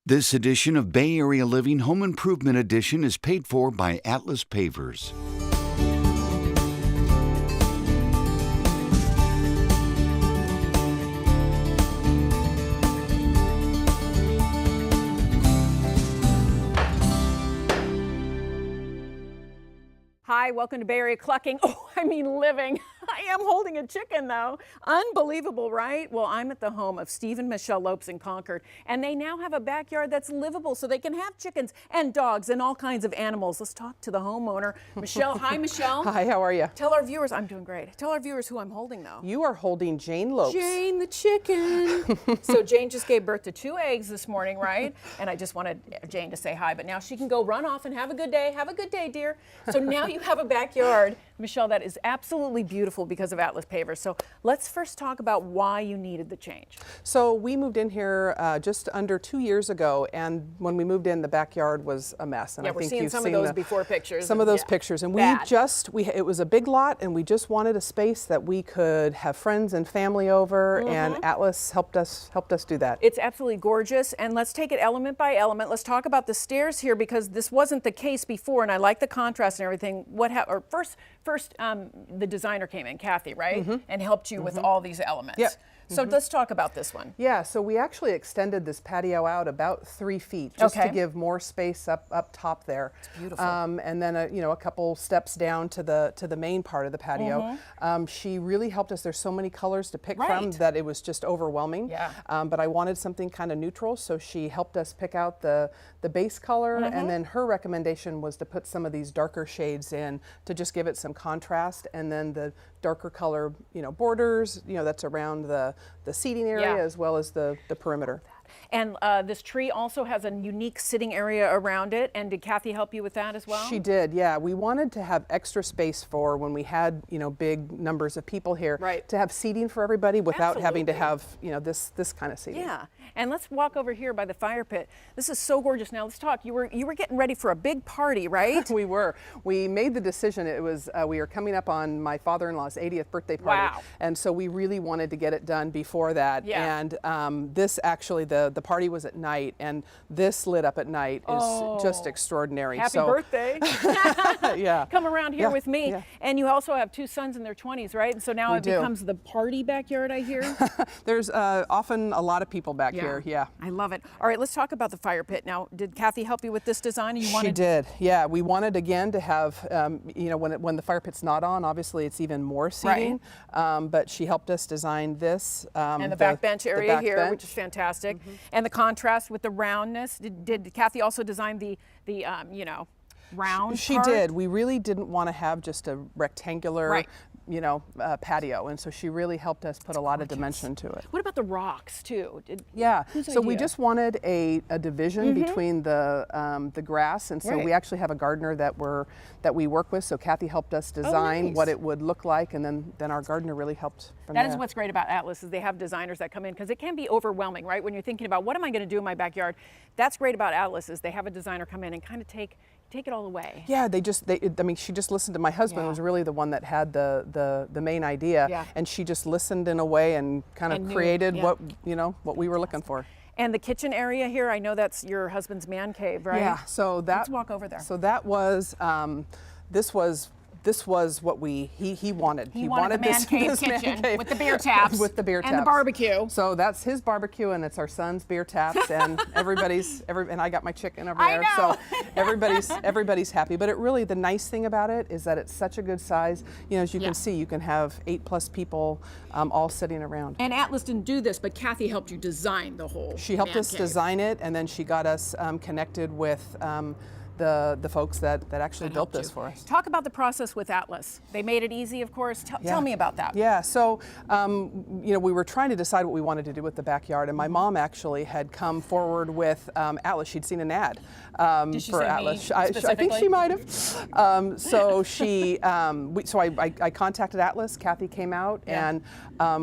This edition of Bay Area Living Home Improvement Edition is paid for by Atlas Pavers. Hi, welcome to Bay Area Clucking. Oh, I mean living. I am holding a chicken though. Unbelievable, right? Well, I'm at the home of Steve and Michelle Lopes in Concord, and they now have a backyard that's livable so they can have chickens and dogs and all kinds of animals. Let's talk to the homeowner. Michelle, hi Michelle. Hi, how are you? Tell our viewers, I'm doing great. Tell our viewers who I'm holding though. You are holding Jane Lopes. Jane the chicken. So Jane just gave birth to 2 eggs this morning, right? And I just wanted Jane to say hi, but now she can go run off and have a good day. Have a good day, dear. So now you have a backyard, Michelle, that is absolutely beautiful because of Atlas Pavers. So let's first talk about why you needed the change. So we moved in here just under 2 years ago, and when we moved in, the backyard was a mess. And yeah, I we're think seeing you've some seen of those before pictures. Some of those pictures, and it was a big lot, and we just wanted a space that we could have friends and family over, and Atlas helped us do that. It's absolutely gorgeous, and let's take it element by element. Let's talk about the stairs here because this wasn't the case before, and I like the contrast and everything. First, the designer came in, Kathy, right, and helped you with all these elements. Yep. So let's talk about this one. Yeah, so we actually extended this patio out about 3 feet just to give more space up top there. It's beautiful. And then a couple steps down to the main part of the patio. She really helped us. There's so many colors to pick from that it was just overwhelming. Yeah. But I wanted something kind of neutral, so she helped us pick out the base color, and then her recommendation was to put some of these darker shades in to just give it some contrast, and then the darker color, borders, that's around the seating area as well as the perimeter. And this tree also has a unique sitting area around it. And did Kathy help you with that as well? She did, yeah. We wanted to have extra space for when we had, big numbers of people here, to have seating for everybody without having to have, this kind of seating. Yeah. And let's walk over here by the fire pit. This is so gorgeous. Now let's talk. You were getting ready for a big party, right? We were. We made the decision. It was we were coming up on my father-in-law's 80th birthday party. Wow. And so we really wanted to get it done before that. Yeah. And this actually, the party was at night, and this lit up at night is just extraordinary. Happy birthday. Yeah. Come around here with me. Yeah. And you also have 2 sons in their 20s, right? And so now it becomes the party backyard, I hear. There's often a lot of people back here. Yeah. I love it. All right, let's talk about the fire pit. Now, did Kathy help you with this design? She did. Yeah. We wanted, again, to have, when the fire pit's not on, obviously it's even more seating. But she helped us design this. And the back bench area here, which is fantastic. And the contrast with the roundness. Did Kathy also design the round She part? did. We really didn't want to have just a rectangular, patio, and so she really helped us put a lot of dimension to it. What about the rocks too? So we just wanted a division between the grass, and so we actually have a gardener that we work with. So Kathy helped us design what it would look like, and then our gardener really helped from there. That is what's great about Atlas, is they have designers that come in, because it can be overwhelming, right? When you're thinking about what am I going to do in my backyard, that's great about Atlas, is they have a designer come in and kind of take it all away. Yeah, she just listened to my husband, was really the one that had the main idea, and she just listened in a way and kind of created what we were looking for. And the kitchen area here, I know that's your husband's man cave, right? Yeah, so let's walk over there. So that was, this was what he wanted. He wanted the man cave kitchen with the beer taps. With the beer taps. And the barbecue. So that's his barbecue, and it's our son's beer taps, and and I got my chicken over there. So everybody's happy. But the nice thing about it is that it's such a good size. As you can see, you can have 8+ people all sitting around. And Atlas didn't do this, but Kathy helped you design the whole She helped us design it, and then she got us connected with the folks that actually built this for us. Talk about the process with Atlas. They made it easy, of course. Tell me about that. Yeah, so we were trying to decide what we wanted to do with the backyard, and my mom actually had come forward with Atlas. She'd seen an ad Did she for say Atlas. Me I think she might have. So I contacted Atlas. Kathy came out, and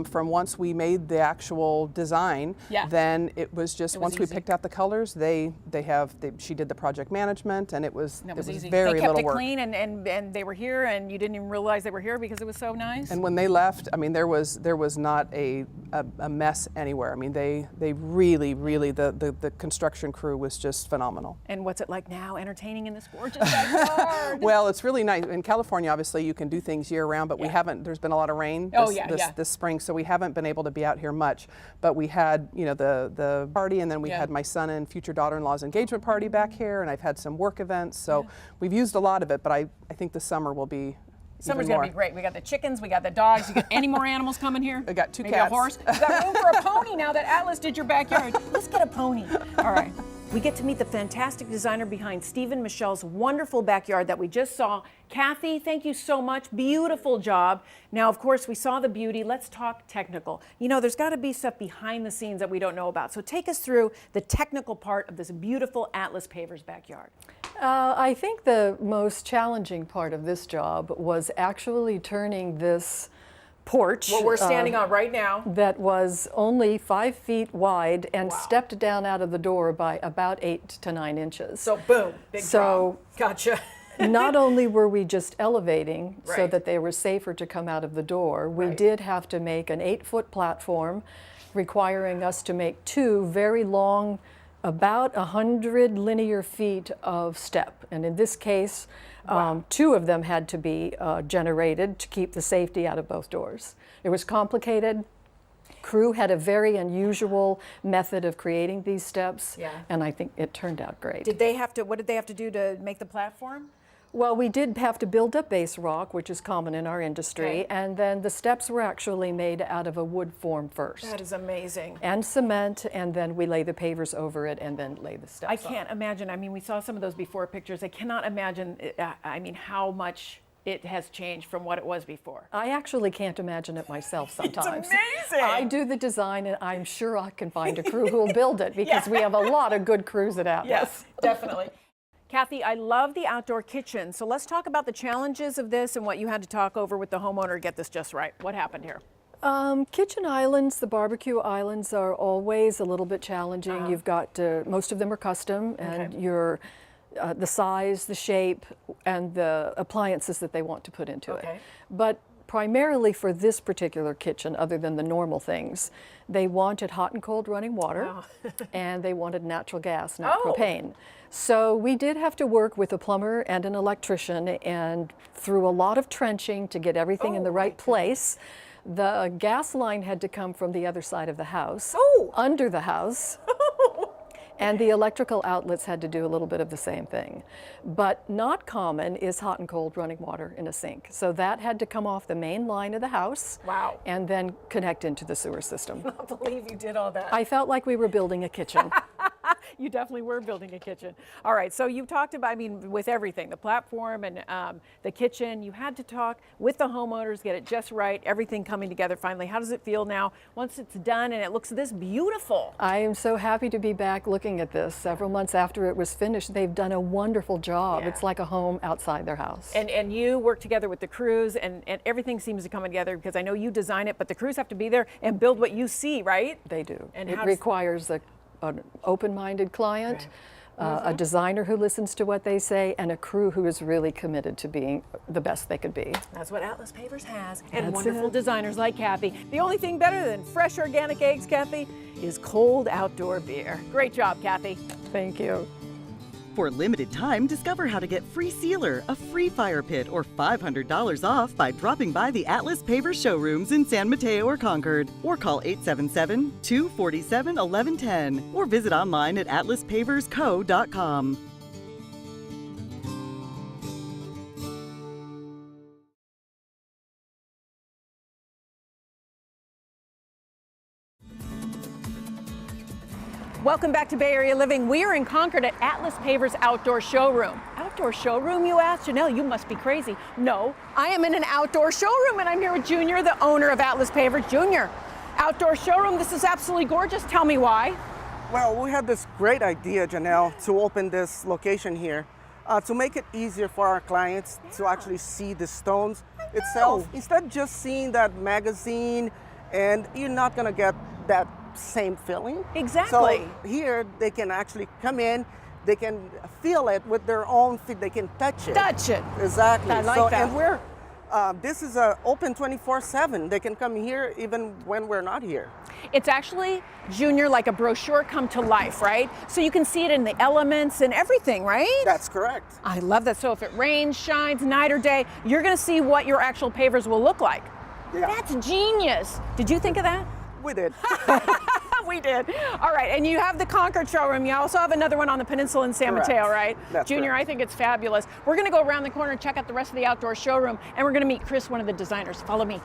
from once we made the actual design, then it was just once we picked out the colors, she did the project management. equipment, and it was easy. very they kept little it work. clean, and they were here, and you didn't even realize they were here because it was so nice. And when they left, I mean, there was not a mess anywhere. I mean, they really the construction crew was just phenomenal. And what's it like now, entertaining in this gorgeous backyard? Well, it's really nice. In California, obviously, you can do things year round, but we haven't. There's been a lot of rain this spring, so we haven't been able to be out here much. But we had, you know, the party, and then we had my son and future daughter-in-law's engagement party back here, and I've had some work events. So we've used a lot of it, but I think the summer will be. Summer's gonna be great. We got the chickens, we got the dogs. You got any more animals coming here? I got 2 Maybe cats. A horse. You got room for a pony now that Atlas did your backyard. Let's get a pony. All right. We get to meet the fantastic designer behind Steve and Michelle's wonderful backyard that we just saw. Kathy, thank you so much. Beautiful job. Now, of course, we saw the beauty. Let's talk technical. You know, there's got to be stuff behind the scenes that we don't know about. So take us through the technical part of this beautiful Atlas Pavers backyard. I think the most challenging part of this job was actually turning this porch. What we're standing on right now. That was only 5 feet wide and stepped down out of the door by about 8 to 9 inches. So boom, big drop. Gotcha. Not only were we just elevating so that they were safer to come out of the door, we did have to make an 8-foot platform, requiring us to make 2 very long, about 100 linear feet of step. And in this case, 2 of them had to be generated to keep the safety out of both doors. It was complicated. Crew had a very unusual method of creating these steps, and I think it turned out great. Did they have to, what did they have to do to make the platform? Well, we did have to build up base rock, which is common in our industry, and then the steps were actually made out of a wood form first. That is amazing. And cement, and then we lay the pavers over it and then lay the steps I can't imagine. I mean, we saw some of those before pictures. I cannot imagine, I mean, how much it has changed from what it was before. I actually can't imagine it myself sometimes. It's amazing. I do the design, and I'm sure I can find a crew who will build it, because we have a lot of good crews at Atlas. Yes, definitely. Kathy, I love the outdoor kitchen. So let's talk about the challenges of this and what you had to talk over with the homeowner to get this just right. What happened here? Kitchen islands, the barbecue islands, are always a little bit challenging. You've got, most of them are custom, and the size, the shape, and the appliances that they want to put into it. But primarily for this particular kitchen, other than the normal things, they wanted hot and cold running water, and they wanted natural gas, not propane. So we did have to work with a plumber and an electrician, and through a lot of trenching to get everything in the right place. The gas line had to come from the other side of the house, under the house. And the electrical outlets had to do a little bit of the same thing. But not common is hot and cold running water in a sink. So that had to come off the main line of the house. Wow. And then connect into the sewer system. I can't believe you did all that. I felt like we were building a kitchen. You definitely were building a kitchen. All right, so you talked about, I mean, with everything, the platform and the kitchen, you had to talk with the homeowners, get it just right, everything coming together finally. How does it feel now once it's done and it looks this beautiful? I am so happy to be back looking at this. Several months after it was finished, they've done a wonderful job. It's like a home outside their house. And you work together with the crews, and everything seems to come together, because I know you design it, but the crews have to be there and build what you see, right? They do. And it requires an open-minded client, a designer who listens to what they say, and a crew who is really committed to being the best they could be. That's what Atlas Pavers has, and wonderful designers like Kathy. The only thing better than fresh organic eggs, Kathy, is cold outdoor beer. Great job, Kathy. Thank you. For a limited time, discover how to get free sealer, a free fire pit, or $500 off by dropping by the Atlas Pavers showrooms in San Mateo or Concord. Or call 877-247-1110. Or visit online at atlaspaversco.com. Welcome back to Bay Area Living. We are in Concord at Atlas Pavers Outdoor Showroom. Outdoor showroom, you ask? Janelle, you must be crazy. No, I am in an outdoor showroom, and I'm here with Junior, the owner of Atlas Pavers. Junior, outdoor showroom, this is absolutely gorgeous. Tell me why. Well, we had this great idea, Janelle, to open this location here to make it easier for our clients to actually see the stones itself. Instead of just seeing that magazine, and you're not going to get that same feeling. Exactly. So here they can actually come in, they can feel it with their own feet. They can touch it. Touch it. Exactly. I like that. And we're this is open 24/7. They can come here even when we're not here. It's actually, Junior, like a brochure come to life, right? So you can see it in the elements and everything, right? That's correct. I love that. So if it rains, shines, night or day, you're going to see what your actual pavers will look like. Yeah. That's genius. Did you think of that? We did. We did. All right, and you have the Concord showroom. You also have another one on the peninsula in San Correct. Mateo, right? That's Junior, correct. I think it's fabulous. We're going to go around the corner and check out the rest of the outdoor showroom, and we're going to meet Chris, one of the designers. Follow me.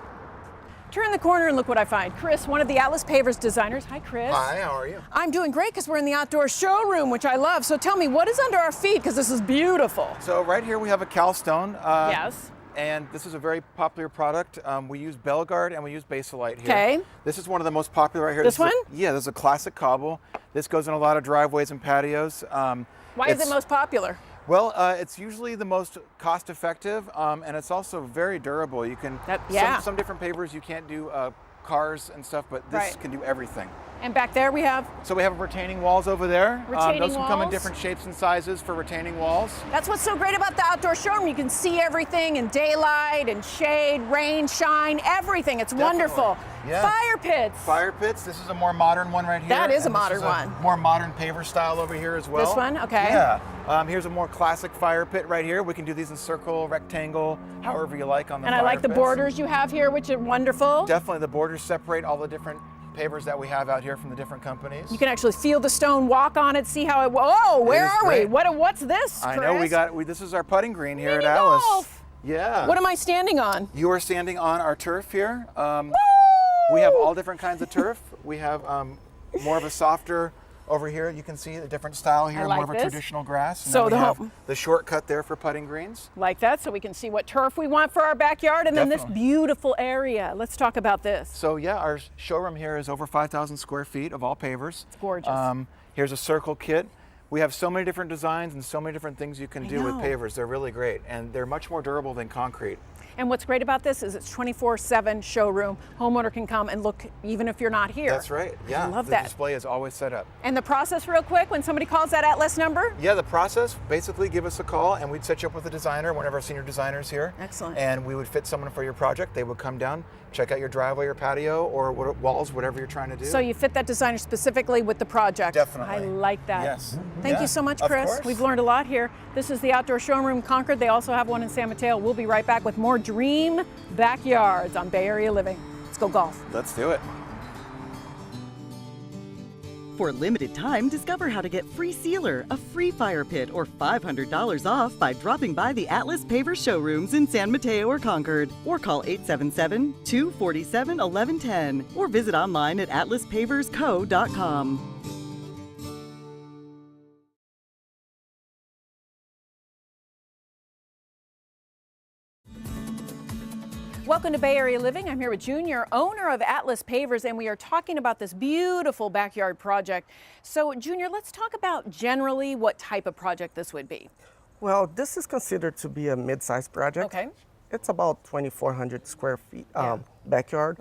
Turn the corner and look what I find. Chris, one of the Atlas Pavers designers. Hi, Chris. Hi, how are you? I'm doing great because we're in the outdoor showroom, which I love. So tell me, what is under our feet? Because this is beautiful. So right here we have a calstone. Yes. And this is a very popular product. We use Bellegarde and we use Basalite here. Okay. This is one of the most popular right here. This is a- one? Yeah, this is a classic cobble. This goes in a lot of driveways and patios. Why is it most popular? Well, it's usually the most cost effective, and it's also very durable. You can, some different pavers you can't do cars and stuff, but this can do everything. And back there we have? So we have retaining walls over there. Retaining those can come in walls? different shapes and sizes for retaining walls. That's what's so great about the outdoor showroom. You can see everything in daylight and shade, rain, shine, everything. It's wonderful. Yeah. Fire pits. Fire pits. This is a more modern one right here. That is a and this modern one. More modern paver style over here as well. This one? Okay. Yeah. Here's a more classic fire pit right here. We can do these in circle, rectangle, however you like on the And fire I like the pits. borders you have here, which are wonderful. Definitely, the borders separate all the different pavers that we have out here from the different companies. You can actually feel the stone, walk on it, see how it. Whoa! Where is are we? great. What's this? I Chris? know this is our putting green here Mini at Atlas. golf. Yeah. What am I standing on? You are standing on our turf here. We have all different kinds of turf. We have more of a softer over here. You can see the different style here, like more of a this. traditional grass. And So then we the have the shortcut there for putting greens. Like that, so we can see what turf we want for our backyard, and then this Definitely. beautiful area. Let's talk about this. So yeah, our showroom here is over 5,000 square feet of all pavers. It's gorgeous. Here's a circle kit. We have so many different designs and so many different things you can do with know. pavers. They're really great, and they're much more durable than concrete. And what's great about this is it's 24/7 showroom. Homeowner can come and look even if you're not here. That's right. Yeah. I love the that. display is always set up. And the process real quick, when somebody calls that Atlas number? Yeah, the process, basically give us a call and we'd set you up with a designer, one of our senior designers here. Excellent. And we would fit someone for your project. They would come down, check out your driveway or patio or walls, whatever you're trying to do. So you fit that designer specifically with the project. Definitely. I like that. Yes. Thank Yeah, you so much, of Chris. course. We've learned a lot here. This is the Outdoor Showroom Concord. They also have one in San Mateo. We'll be right back with more Dream Backyards on Bay Area Living. Let's go golf. Let's do it. For a limited time, discover how to get free sealer, a free fire pit, or $500 off by dropping by the Atlas Pavers showrooms in San Mateo or Concord. Or call 877-247-1110 or visit online at atlaspaversco.com. Welcome to Bay Area Living. I'm here with Junior, owner of Atlas Pavers, and we are talking about this beautiful backyard project. So, Junior, let's talk about generally what type of project this would be. Well, this is considered to be a mid-sized project. Okay. It's about 2,400 square feet backyard,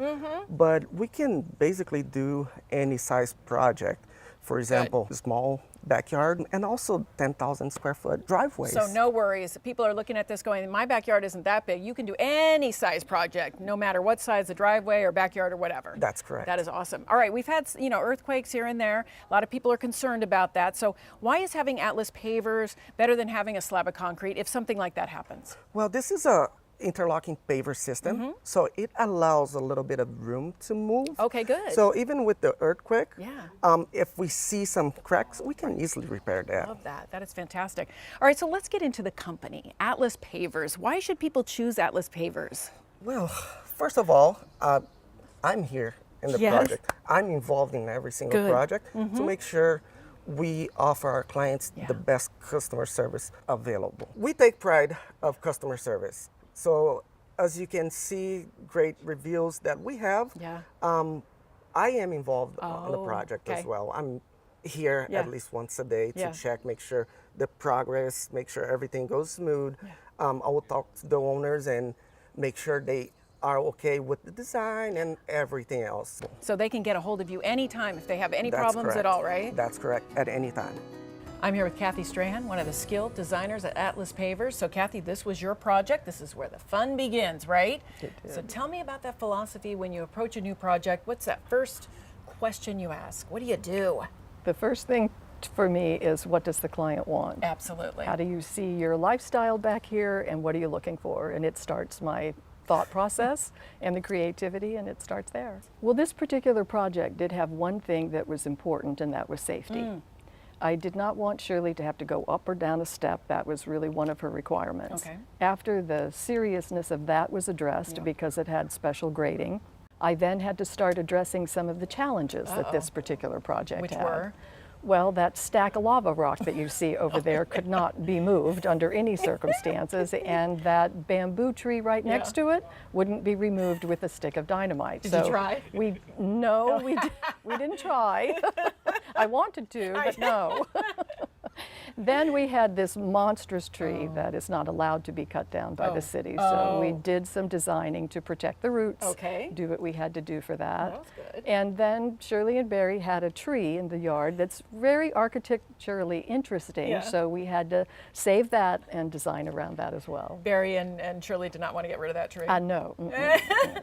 but we can basically do any size project. For example, small backyard and also 10,000 square foot driveways. So no worries. People are looking at this going, my backyard isn't that big. You can do any size project, no matter what size the driveway or backyard or whatever. That's correct. That is awesome. All right, we've had earthquakes here and there. A lot of people are concerned about that. So why is having Atlas Pavers better than having a slab of concrete if something like that happens? Well, this is a interlocking paver system, so it allows a little bit of room to move. Okay, good. So even with the earthquake, Yeah. if we see some cracks, we can easily repair that. Love that. That is fantastic. All right, so let's get into the company, Atlas Pavers. Why should people choose Atlas Pavers? Well, first of all, I'm here in the Yes. project. I'm involved in every single Good. project to make sure we offer our clients the best customer service available. We take pride of customer service. So as you can see, great reviews that we have. Yeah. I am involved on the project okay. as well. I'm here at least once a day to check, make sure the progress, make sure everything goes smooth. I will talk to the owners and make sure they are okay with the design and everything else. So they can get a hold of you anytime if they have any That's problems correct. at all, right? That's correct, at any time. I'm here with Kathy Strahan, one of the skilled designers at Atlas Pavers. So Kathy, this was your project. This is where the fun begins, right? It did. So tell me about that philosophy when you approach a new project. What's that first question you ask? What do you do? The first thing for me is, what does the client want? Absolutely. How do you see your lifestyle back here, and what are you looking for? And it starts my thought process and the creativity, and it starts there. Well, this particular project did have one thing that was important, and that was safety. I did not want Shirley to have to go up or down a step. That was really one of her requirements. Okay. After the seriousness of that was addressed, because it had special grading, I then had to start addressing some of the challenges that this particular project Which had. were? Well, that stack of lava rock that you see over there could not be moved under any circumstances, and that bamboo tree right next to it wouldn't be removed with a stick of dynamite. Did you try? We didn't try. I wanted to, but no. Then we had this monstrous tree that is not allowed to be cut down by the city. So we did some designing to protect the roots, do what we had to do for that. That was good. And then Shirley and Barry had a tree in the yard that's very architecturally interesting. So we had to save that and design around that as well. Barry and Shirley did not want to get rid of that tree. No.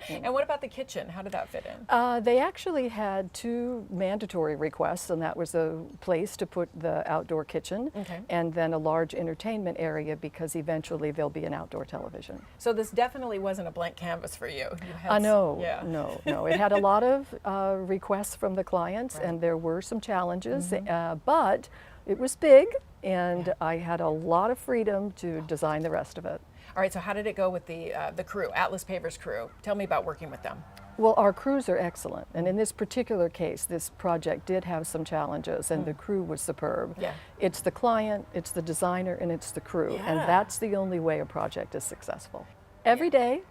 And what about the kitchen? How did that fit in? They actually had two mandatory requests, and that was a place to put the outdoor kitchen and then a large entertainment area, because eventually there'll be an outdoor television. So this definitely wasn't a blank canvas for you. No. It had a lot of requests from the clients, and there were some challenges, but it was big, and I had a lot of freedom to design the rest of it. All right, so how did it go with the crew, Atlas Pavers crew? Tell me about working with them. Well, our crews are excellent, and in this particular case, this project did have some challenges, and the crew was superb. It's the client, it's the designer, and it's the crew, and that's the only way a project is successful. Every day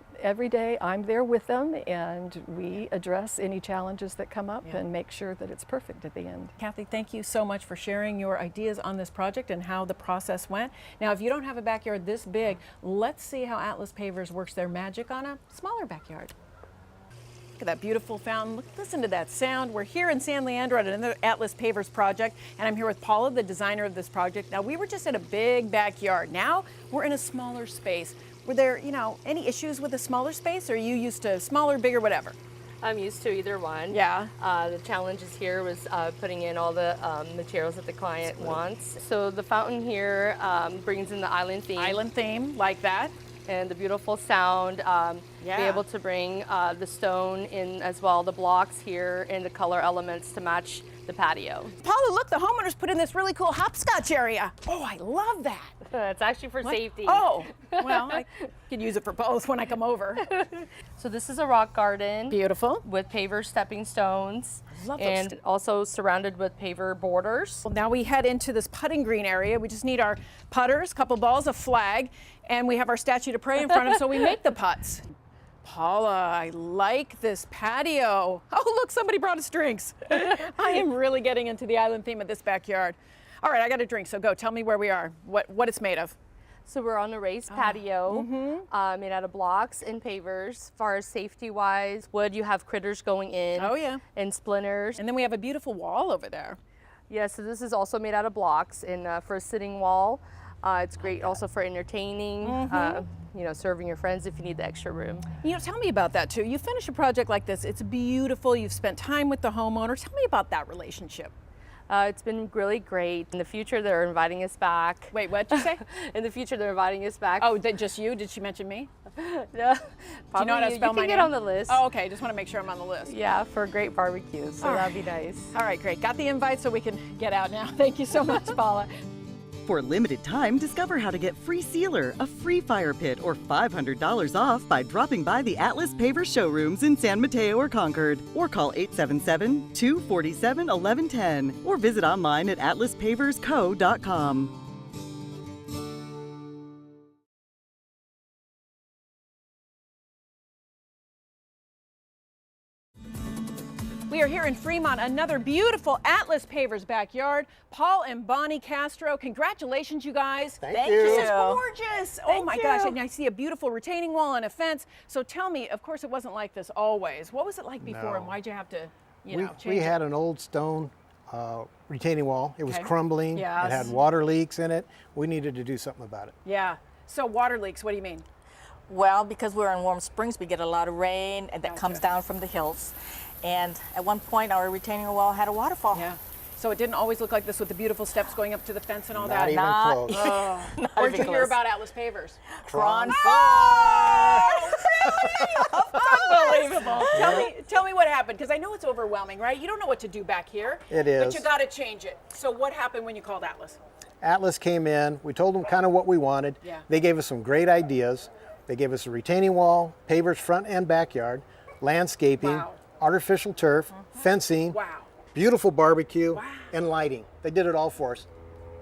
I'm there with them, and we address any challenges that come up and make sure that it's perfect at the end. Kathy, thank you so much for sharing your ideas on this project and how the process went. Now, if you don't have a backyard this big, let's see how Atlas Pavers works their magic on a smaller backyard. Look at that beautiful fountain. Listen to that sound. We're here in San Leandro at another Atlas Pavers project, and I'm here with Paula, the designer of this project. Now, we were just in a big backyard. Now we're in a smaller space. Were there, any issues with a smaller space, or are you used to smaller, bigger, whatever? I'm used to either one. Yeah. The challenges here was putting in all the materials that the client wants. So the fountain here brings in the island theme. Island theme, like that. And the beautiful sound. Be able to bring the stone in as well, the blocks here, and the color elements to match the patio. Paula, look, the homeowners put in this really cool hopscotch area. Oh, I love that. It's actually for safety. Oh, well, I could use it for both when I come over. So this is a rock garden. Beautiful. With paver stepping stones. Love those. And also surrounded with paver borders. Well, now we head into this putting green area. We just need our putters, a couple balls, a flag, and we have our statue to pray in front of, so we make the putts. Paula, I like this patio. Oh, look, somebody brought us drinks. I am really getting into the island theme of this backyard. All right, I got a drink, so go. Tell me where we are, what it's made of. So we're on a raised patio made out of blocks and pavers. As far as safety-wise, wood, you have critters going in. Oh, yeah. And splinters. And then we have a beautiful wall over there. Yeah, so this is also made out of blocks and for a sitting wall. It's great also for entertaining, serving your friends if you need the extra room. Tell me about that too. You finish a project like this, it's beautiful, you've spent time with the homeowner. Tell me about that relationship. It's been really great. In the future, they're inviting us back. Wait, what'd you say? In the future, they're inviting us back. Oh, just you? Did she mention me? No. Do you know how to spell my name? You can get on the list. Oh, okay. Just want to make sure I'm on the list. Yeah, for a great barbecue, so that'd be nice. All right, great. Got the invite so we can get out now. Thank you so much, Paula. For a limited time, discover how to get free sealer, a free fire pit, or $500 off by dropping by the Atlas Pavers showrooms in San Mateo or Concord. Or call 877-247-1110 or visit online at atlaspaversco.com. We are here in Fremont, another beautiful Atlas Pavers backyard. Paul and Bonnie Castro, congratulations, you guys. Thank you. This is gorgeous. Oh my gosh, and I see a beautiful retaining wall and a fence. So tell me, of course it wasn't like this always. What was it like before and why'd you have to, change we it? had an old stone retaining wall. It was Okay. crumbling. Yes. It had water leaks in it. We needed to do something about it. Yeah. So water leaks, what do you mean? Well, because we're in Warm Springs, we get a lot of rain and that Gotcha. comes down from the hills. And at one point, our retaining wall had a waterfall. Yeah. So it didn't always look like this with the beautiful steps going up to the fence and all Not that. even Not- close. Not Where'd you even hear close. about Atlas Pavers? Cron Unbelievable. Tell me what happened, because I know it's overwhelming, right? You don't know what to do back here. It But is. you got to change it. So what happened when you called Atlas? Atlas came in. We told them kind of what we wanted. Yeah. They gave us some great ideas. They gave us a retaining wall, pavers front and backyard, landscaping, Wow. artificial turf, fencing, Wow. beautiful barbecue, Wow. and lighting. They did it all for us.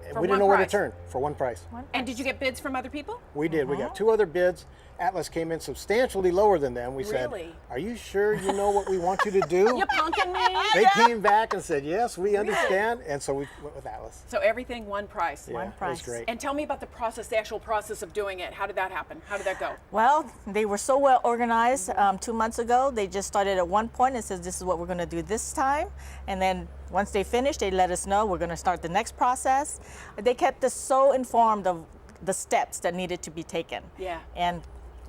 And For we one didn't know where to price. turn for one price. And did you get bids from other people? We did. We got 2 other bids. Atlas came in substantially lower than them. We said, Really? "Are you sure you know what we want you to do?" You punking me? They came back and said, "Yes, we understand." And so we went with Atlas. So everything one price. Yeah, it was great. And tell me about the process, the actual process of doing it. How did that happen? How did that go? Well, they were so well organized 2 months ago. They just started at one point and says, this is what we're going to do this time. And then once they finished, they let us know we're going to start the next process. They kept us so informed of the steps that needed to be taken. Yeah. And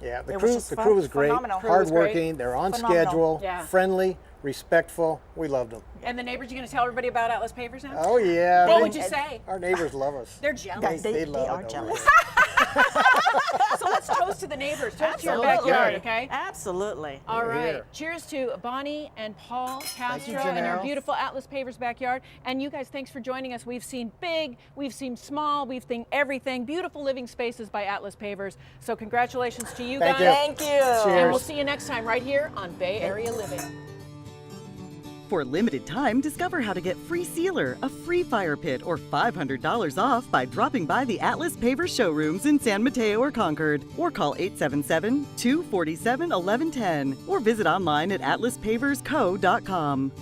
Yeah, the It was crew, just the crew was great, phenomenal. Crew was great. hardworking. They're on Phenomenal. schedule, Yeah. friendly, respectful. We loved them. And the neighbors, you going to tell everybody about Atlas Pavers now? Oh yeah. What they- would you say? Our neighbors love us. They're jealous. they love are it over jealous. here. So let's toast to the neighbors. Toast to your Absolutely. backyard, okay? Absolutely. All right. here. Cheers to Bonnie and Paul Castro you, and your Janelle. beautiful Atlas Pavers backyard. And you guys, thanks for joining us. We've seen big, we've seen small, we've seen everything. Beautiful living spaces by Atlas Pavers. So congratulations to you Thank guys. you. Thank you. And Cheers. we'll see you next time right here on Bay Area Living. For a limited time, discover how to get free sealer, a free fire pit, or $500 off by dropping by the Atlas Pavers showrooms in San Mateo or Concord. Or call 877-247-1110 or visit online at atlaspaversco.com.